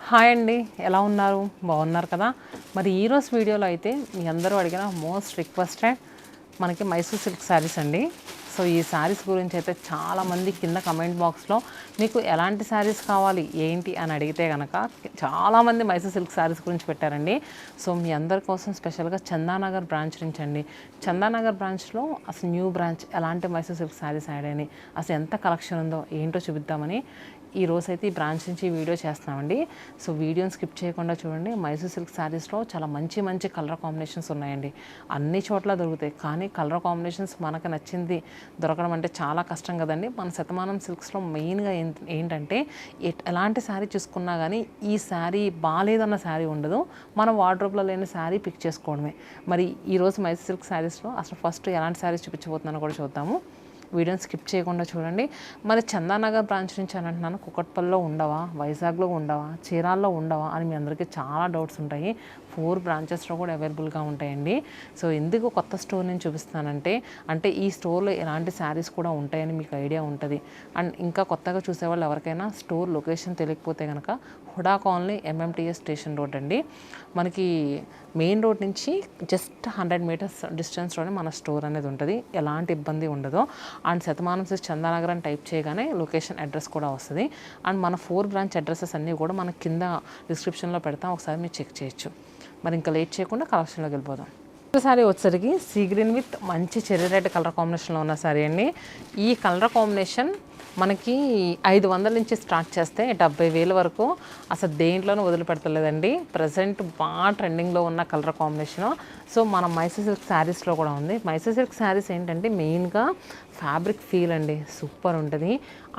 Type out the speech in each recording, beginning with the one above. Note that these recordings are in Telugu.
హాయ్ అండి, ఎలా ఉన్నారు? బాగున్నారు కదా? మరి ఈరోజు వీడియోలో అయితే మీ అందరూ అడిగిన మోస్ట్ రిక్వెస్టెడ్ మనకి మైసూర్ సిల్క్ శారీస్ అండి. సో ఈ శారీస్ గురించి అయితే చాలామంది కింద కమెంట్ బాక్స్లో మీకు ఎలాంటి శారీస్ కావాలి ఏంటి అని అడిగితే కనుక చాలామంది మైసూర్ సిల్క్ శారీస్ గురించి పెట్టారండి. సో మీ అందరి కోసం స్పెషల్గా చందానగర్ బ్రాంచ్ నుంచి అండి. చందానగర్ బ్రాంచ్లో అసలు న్యూ బ్రాంచ్ ఎలాంటి మైసూర్ సిల్క్ శారీస్ యాడ్ అయినాయి, అసలు ఎంత కలెక్షన్ ఉందో ఏంటో చూపిద్దామని ఈరోజైతే ఈ బ్రాంచ్ నుంచి వీడియో చేస్తున్నామండి. సో వీడియోని స్కిప్ చేయకుండా చూడండి. మైసూర్ సిల్క్ శారీస్లో చాలా మంచి మంచి కలర్ కాంబినేషన్స్ ఉన్నాయండి. అన్ని చోట్ల దొరుకుతాయి, కానీ కలర్ కాంబినేషన్స్ మనకు నచ్చింది దొరకడం అంటే చాలా కష్టం కదండి. మన శతమానం సిల్క్స్లో మెయిన్గా ఏంటంటే ఎలాంటి శారీ చూసుకున్నా కానీ ఈ శారీ బాగాలేదన్న శారీ ఉండదు, మన వార్డ్రోబ్లో లేని శారీ పిక్ చేసుకోవడమే. మరి ఈరోజు మైసూర్ సిల్క్ శారీస్లో అసలు ఫస్ట్ ఎలాంటి శారీస్ చూపించబోతున్నానో కూడా చూద్దాము. వీడియోని స్కిప్ చేయకుండా చూడండి. మరి చందానగర్ బ్రాంచ్ నుంచి అని అంటున్నాను, కుకట్పల్లిలో ఉండవా, వైజాగ్లో ఉండవా, చీరాల్లో ఉండవా అని మీ అందరికీ చాలా డౌట్స్ ఉంటాయి. 4 బ్రాంచెస్లో కూడా అవైలబుల్గా ఉంటాయండి. సో ఎందుకు కొత్త స్టోర్ నేను చూపిస్తానంటే ఈ స్టోర్లో ఎలాంటి శారీస్ కూడా ఉంటాయని మీకు ఐడియా ఉంటుంది. అండ్ ఇంకా కొత్తగా చూసేవాళ్ళు ఎవరికైనా స్టోర్ లొకేషన్ తెలియకపోతే కనుక HUDA colony MMTS station road అండి. మనకి మెయిన్ రోడ్ నుంచి జస్ట్ 100 మీటర్స్ డిస్టెన్స్లోనే మన స్టోర్ అనేది ఉంటుంది. ఎలాంటి ఇబ్బంది ఉండదు. అండ్ శతమానం సిల్క్స్ చందానగర్ అని టైప్ చేయగానే లొకేషన్ అడ్రస్ కూడా వస్తుంది. అండ్ మన 4 బ్రాంచ్ అడ్రసెస్ అన్నీ కూడా మన కింద డిస్క్రిప్షన్లో పెడతాం, ఒకసారి మీరు చెక్ చేయొచ్చు. మరి ఇంకా లేట్ చేయకుండా కలెక్షన్లోకి వెళ్ళిపోదాం. శారీ వచ్చేసరికి సీ గ్రీన్ విత్ మంచి చెర్రీ రెడ్ కలర్ కాంబినేషన్లో ఉన్న శారీ అండి. ఈ కలర్ కాంబినేషన్ మనకి 500 నుంచి స్టార్ట్ చేస్తే 70,000 వరకు అసలు దేంట్లోనూ వదిలిపెడతలేదండి. ప్రజెంట్ బాగా ట్రెండింగ్లో ఉన్న కలర్ కాంబినేషను. సో మన మైసూర్ సిల్క్ శారీస్లో కూడా ఉంది. మైసూర్ సిల్క్ శారీస్ ఏంటంటే మెయిన్గా ఫ్యాబ్రిక్ ఫీల్ అండి, సూపర్ ఉంటుంది.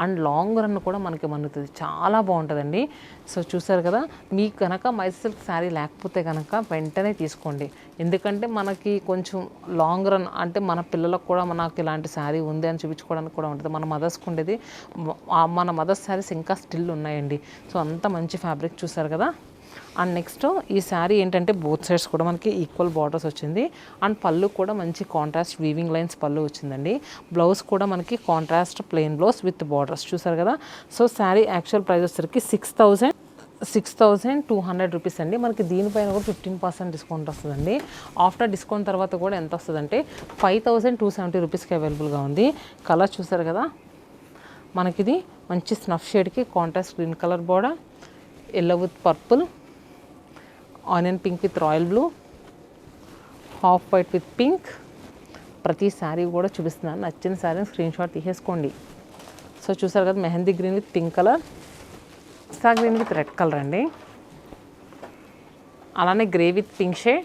అండ్ లాంగ్ రన్ కూడా మనకి మన్నుతుంది, చాలా బాగుంటుందండి. సో చూసారు కదా, మీకు కనుక మైసూర్ సిల్క్ శారీ లేకపోతే కనుక వెంటనే తీసుకోండి. ఎందుకంటే మనకి కొంచెం లాంగ్ రన్ అంటే మన పిల్లలకు కూడా మనకు ఇలాంటి శారీ ఉంది అని చూపించుకోవడానికి కూడా ఉంటుంది. మన మదర్స్కి ఉండేది, మన మదర్స్ శారీస్ ఇంకా స్టిల్ ఉన్నాయండి. సో అంత మంచి ఫ్యాబ్రిక్ చూసారు కదా. అండ్ నెక్స్ట్ ఈ శారీ ఏంటంటే బోత్ సైడ్స్ కూడా మనకి ఈక్వల్ బార్డర్స్ వచ్చింది. అండ్ పళ్ళు కూడా మంచి కాంట్రాస్ట్ వీవింగ్ లైన్స్ పళ్ళు వచ్చిందండి. బ్లౌజ్ కూడా మనకి contrast plain blouse with borders చూసారు కదా. సో శారీ యాక్చువల్ ప్రైస్ వచ్చేసరికి 6,200 రూపీస్ అండి. మనకి దీనిపైన కూడా 15% డిస్కౌంట్ వస్తుందండి. ఆఫ్టర్ డిస్కౌంట్ తర్వాత కూడా ఎంత వస్తుందంటే 5,270 రూపీస్కి అవైలబుల్గా ఉంది. కలర్ చూసారు కదా, మనకిది మంచి స్నఫ్ షేడ్కి contrast green colour border, yellow with purple, onion pink with royal blue, half white with pink. ప్రతి శారీ కూడా చూపిస్తున్నాను, నచ్చిన శారీని స్క్రీన్ షాట్ తీసేసుకోండి. సో చూసారు కదా, mehndi green with pink colour, pista green with red colour అండి. అలానే grey with pink shade.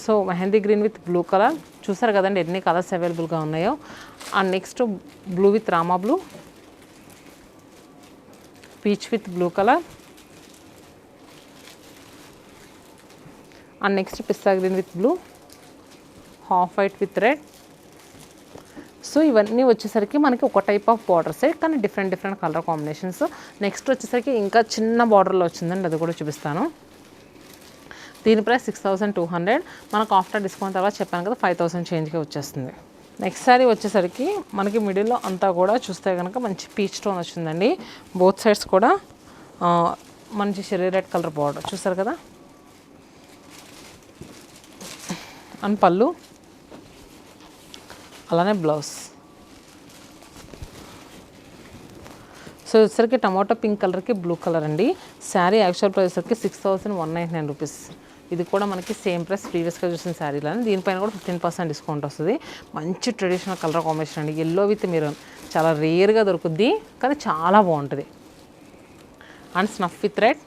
So mehndi green with blue colour చూసారు కదండి, ఎన్ని కలర్స్ అవైలబుల్గా ఉన్నాయో. And next blue with Rama blue, peach with blue colour, and next pista green with blue, half white with red. So ఇవన్నీ వచ్చేసరికి మనకి ఒక టైప్ ఆఫ్ బార్డర్సే, కానీ డిఫరెంట్ కలర్ కాంబినేషన్స్. నెక్స్ట్ వచ్చేసరికి ఇంకా చిన్న బార్డర్లో వచ్చిందండి, అది కూడా చూపిస్తాను. దీని ప్రైస్ 6,200. మనకు ఆఫ్టర్ డిస్కౌంట్ తర్వాత చెప్పాను కదా 5,000 చేంజ్గా వచ్చేస్తుంది. నెక్స్ట్ శారీ వచ్చేసరికి మనకి మిడిల్లో అంతా కూడా చూస్తే కనుక మంచి పీచ్ టోన్ వచ్చిందండి. బోత్ సైడ్స్ కూడా మంచి చెర్రీ రెడ్ కలర్ బార్డర్ చూసారు కదా. అండ్ పళ్ళు, అలానే బ్లౌజ్. సో వచ్చేసరికి టమాటో పింక్ కలర్కి బ్లూ కలర్ అండి. శారీ యాక్చువల్ ప్రైస్ వచ్చరికి 6,199 రూపీస్. ఇది కూడా మనకి సేమ్ ప్రైస్ ప్రీవియస్గా చూసిన శారీలని. దీనిపైన కూడా 15% డిస్కౌంట్ వస్తుంది. మంచి ట్రెడిషనల్ కలర్ కాంబినేషన్ అండి, ఎల్లో విత్ మెరూన్. చాలా రేర్గా దొరుకుద్ది, కానీ చాలా బాగుంటుంది. And snuff with red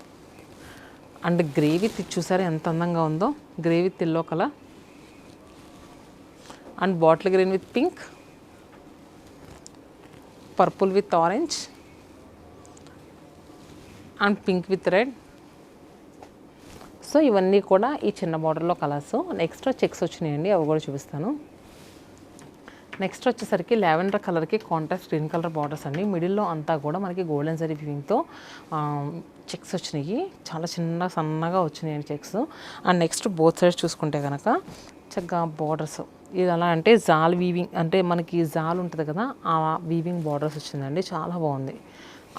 and grey with చూసారు ఎంత అందంగా ఉందో, grey with yellow colour. And bottle green with pink, purple with orange, and pink with red. So ఇవన్నీ కూడా ఈ చిన్న బార్డర్లో కలర్స్. నెక్స్ట్ చెక్స్ వచ్చినాయండి, అవి కూడా చూపిస్తాను. నెక్స్ట్ వచ్చేసరికి లావెండర్ కలర్కి కాంట్రాస్ట్ గ్రీన్ కలర్ బార్డర్స్ అండి. మిడిల్లో అంతా కూడా మనకి గోల్డెన్ జరీ వీవింగ్తో చెక్స్ వచ్చినాయి, చాలా సన్నగా వచ్చినాయండి checks. And next both sides చూసుకుంటే కనుక చక్కగా బార్డర్స్ ఇది ఎలా అంటే జాల్ వీవింగ్, అంటే మనకి జాల్ ఉంటుంది కదా, ఆ వీవింగ్ బార్డర్స్ వచ్చిందండి, చాలా బాగుంది.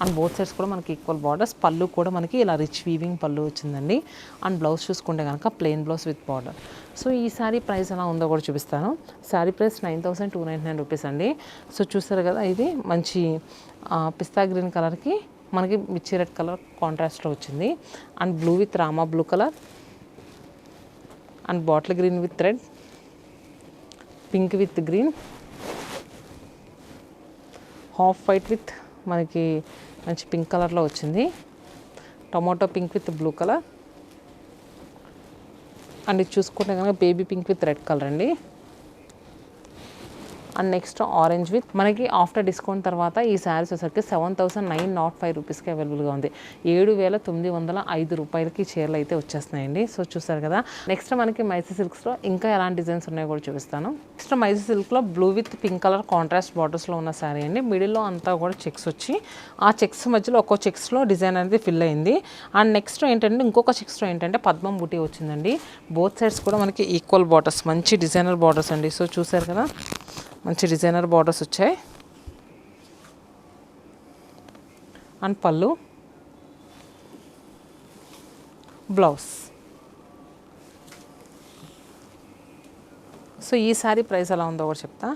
అండ్ బోత్ సైడ్స్ కూడా మనకి ఈక్వల్ బార్డర్స్. పళ్ళు కూడా మనకి ఇలా రిచ్ వీవింగ్ పళ్ళు వచ్చిందండి. అండ్ బ్లౌజ్ చూసుకుంటే కనుక plain blouse with border. So ఈ శారీ ప్రైస్ ఎలా ఉందో కూడా చూపిస్తాను. శారీ ప్రైస్ 9299 రూపీస్ అండి. సో చూసారు కదా, ఇది మంచి పిస్తా గ్రీన్ కలర్కి మనకి మిర్చి రెడ్ కలర్ కాంట్రాస్ట్లో వచ్చింది. And blue with Rama blue colour, and bottle green with red, pink with green, half white with మనకి మంచి పింక్ కలర్లో వచ్చింది, tomato pink with blue colour, and ఇది చూసుకుంటే కనుక baby pink with red colour అండి. అండ్ నెక్స్ట్ ఆరెంజ్ విత్ మనకి ఆఫ్టర్ డిస్కౌంట్ తర్వాత ఈ శారీస్ వచ్చేసరికి 7905 రూపీస్కి అవైలబుల్గా ఉంది. 7905 రూపాయలకి చీరలు అయితే వచ్చేస్తున్నాయండి. సో చూసారు కదా. నెక్స్ట్ మనకి మైసూర్ సిల్క్స్లో ఇంకా ఎలాంటి డిజైన్స్ ఉన్నాయో కూడా చూపిస్తాను. నెక్స్ట్ మైసూర్ సిల్క్లో blue with pink colour contrast బార్డర్స్లో ఉన్న శారీ అండి. మిడిల్లో అంతా కూడా చెక్స్ వచ్చి ఆ చెక్స్ మధ్యలో ఒక్కో చెక్స్లో డిజైన్ అనేది ఫిల్ అయింది. అండ్ నెక్స్ట్ ఏంటంటే ఇంకొక చెక్స్లో ఏంటంటే పద్మం బూటీ వచ్చిందండి. బోత్ సైడ్స్ కూడా మనకి ఈక్వల్ బార్డర్స్, మంచి డిజైనర్ బార్డర్స్ అండి. సో చూసారు కదా, మంచి డిజైనర్ బార్డర్స్ వచ్చాయి. అండ్ పళ్ళు, బ్లౌజ్. సో ఈ శారీ ప్రైస్ ఎలా ఉందో కూడా చెప్తా.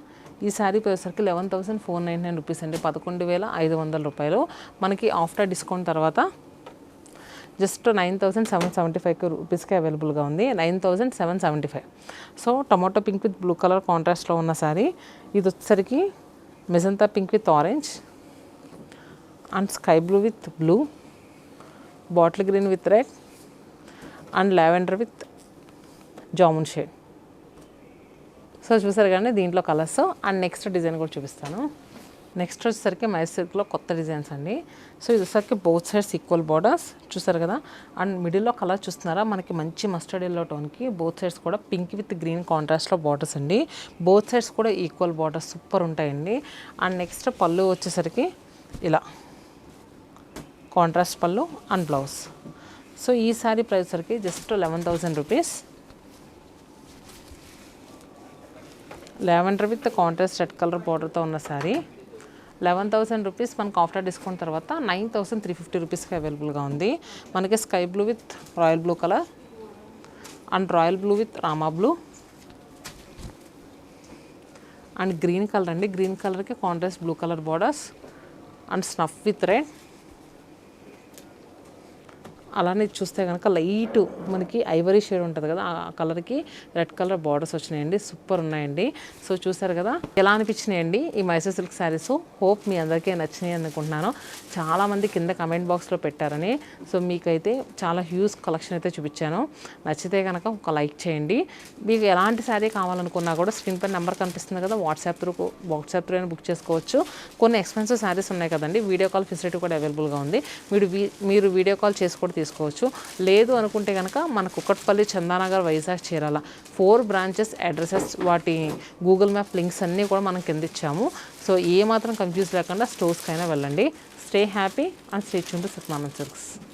ఈ శారీ వచ్చేసరికి 11,499 రూపీస్ అండి, 11,500 రూపాయలు. మనకి ఆఫ్టర్ డిస్కౌంట్ తర్వాత జస్ట్ 9,775 రూపీస్కి అవైలబుల్గా ఉంది. 9,775. So tomato pink with blue colour కాంట్రాస్ట్లో ఉన్న శారీ. ఇది వచ్చేసరికి magenta pink with orange, and sky blue with blue, bottle green with red, and lavender with jamun shade. So చూసారు కానీ దీంట్లో కలర్స్. అండ్ నెక్స్ట్ డిజైన్ కూడా చూపిస్తాను. నెక్స్ట్ వచ్చేసరికి మైసూర్ సిల్క్లో కొత్త డిజైన్స్ అండి. సో ఇది వచ్చేసరికి బోత్ సైడ్స్ ఈక్వల్ బార్డర్స్ చూసారు కదా. అండ్ మిడిల్లో కలర్ చూస్తున్నారా, మనకి మంచి మస్టర్డ్ ఎల్లో టోన్కి బోత్ సైడ్స్ కూడా పింక్ విత్ గ్రీన్ కాంట్రాస్ట్లో బార్డర్స్ అండి. బోత్ సైడ్స్ కూడా ఈక్వల్ బార్డర్స్ సూపర్ ఉంటాయండి. అండ్ నెక్స్ట్ పళ్ళు వచ్చేసరికి ఇలా కాంట్రాస్ట్ పళ్ళు అండ్ బ్లౌజ్. సో ఈ శారీ ప్రైస్ వచ్చేసరికి just 11,000 rupees. Lavender with contrast red colour బార్డర్తో ఉన్న శారీ 11,000 రూపీస్. మనకు ఆఫ్టర్ డిస్కౌంట్ తర్వాత 9,350 రూపీస్కి అవైలబుల్గా ఉంది. మనకి sky blue with royal blue colour, and royal blue with Rama blue, and green colour అండి. గ్రీన్ కలర్కి contrast blue colour borders, and snuff with red. అలానే చూస్తే కనుక లైట్ మనకి ఐవరీ షేడ్ ఉంటుంది కదా, ఆ కలర్కి రెడ్ కలర్ బార్డర్స్ వచ్చినాయండి. సూపర్ ఉన్నాయండి. సో చూసారు కదా, ఎలా అనిపించినాయండి ఈ మైసూర్ సిల్క్ శారీస్. హోప్ మీ అందరికీ నచ్చినాయి అనుకుంటున్నాను. చాలామంది కింద కమెంట్ బాక్స్లో పెట్టారని. సో మీకైతే చాలా హ్యూజ్ కలెక్షన్ అయితే చూపించాను. నచ్చితే కనుక ఒక లైక్ చేయండి. మీకు ఎలాంటి శారీ కావాలనుకున్నా కూడా స్క్రీన్ పై నెంబర్ కనిపిస్తుంది కదా, వాట్సాప్ త్రూ బుక్ చేసుకోవచ్చు. కొన్ని ఎక్స్పెన్సివ్ శారీస్ ఉన్నాయి కదండి, వీడియో కాల్ ఫెసిలిటీ కూడా అవైలబుల్గా ఉంది. మీరు వీడియో కాల్ చేసి కూడా తీసుకోవచ్చు. లేదు అనుకుంటే కనుక మన కుక్కట్పల్లి, చందానగర్, వైజాగ్, చీరాల 4 బ్రాంచెస్ అడ్రసెస్, వాటి గూగుల్ మ్యాప్ లింక్స్ అన్నీ కూడా మనం కింద ఇచ్చాము. సో ఏ మాత్రం కన్ఫ్యూజ్ లేకుండా స్టోర్స్కైనా వెళ్ళండి. Stay happy and stay tuned to Satyanarayana silks.